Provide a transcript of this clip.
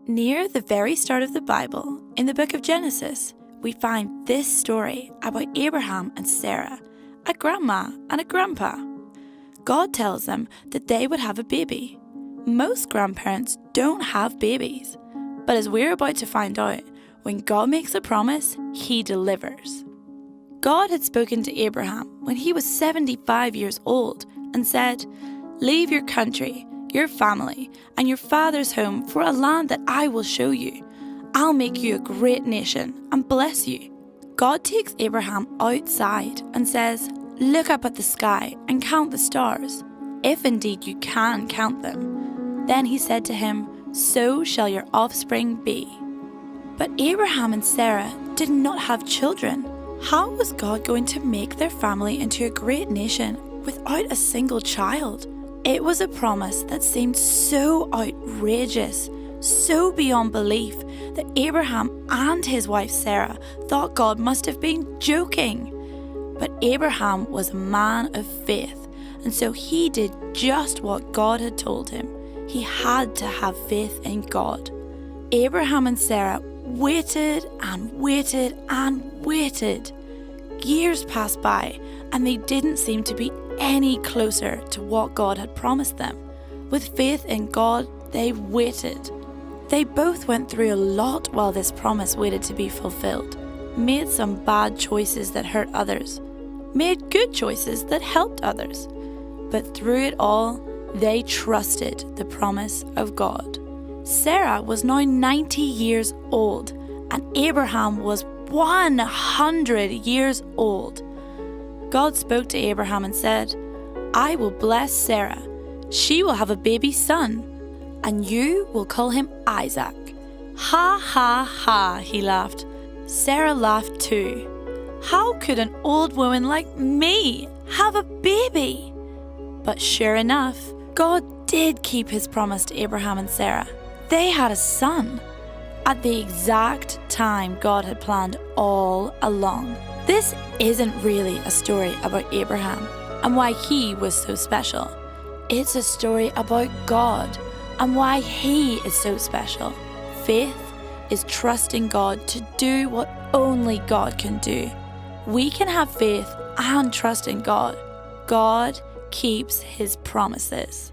Near the very start of the Bible, in the book of Genesis, we find this story about Abraham and Sarah, a grandma and a grandpa. God tells them that they would have a baby. Most grandparents don't have babies, but as we're about to find out, when God makes a promise, He delivers. God had spoken to Abraham when he was 75 years old and said, "Leave your country, your family, and your father's home for a land that I will show you. I'll make you a great nation and bless you." God takes Abraham outside and says, "Look up at the sky and count the stars, if indeed you can count them." Then He said to him, "So shall your offspring be." But Abraham and Sarah did not have children. How was God going to make their family into a great nation without a single child? It was a promise that seemed so outrageous, so beyond belief, that Abraham and his wife Sarah thought God must have been joking. But Abraham was a man of faith, and so he did just what God had told him. He had to have faith in God. Abraham and Sarah waited and waited and waited. Years passed by, and they didn't seem to be any closer to what God had promised them. With faith in God, they waited. They both went through a lot while this promise waited to be fulfilled, made some bad choices that hurt others, made good choices that helped others. But through it all, they trusted the promise of God. Sarah was now 90 years old, and Abraham was 100 years old. God spoke to Abraham and said, "I will bless Sarah. She will have a baby son, and you will call him Isaac." "Ha ha ha," he laughed. Sarah laughed too. How could an old woman like me have a baby? But sure enough, God did keep His promise to Abraham and Sarah. They had a son at the exact time God had planned all along. This isn't really a story about Abraham and why he was so special. It's a story about God and why He is so special. Faith is trusting God to do what only God can do. We can have faith and trust in God. God keeps His promises.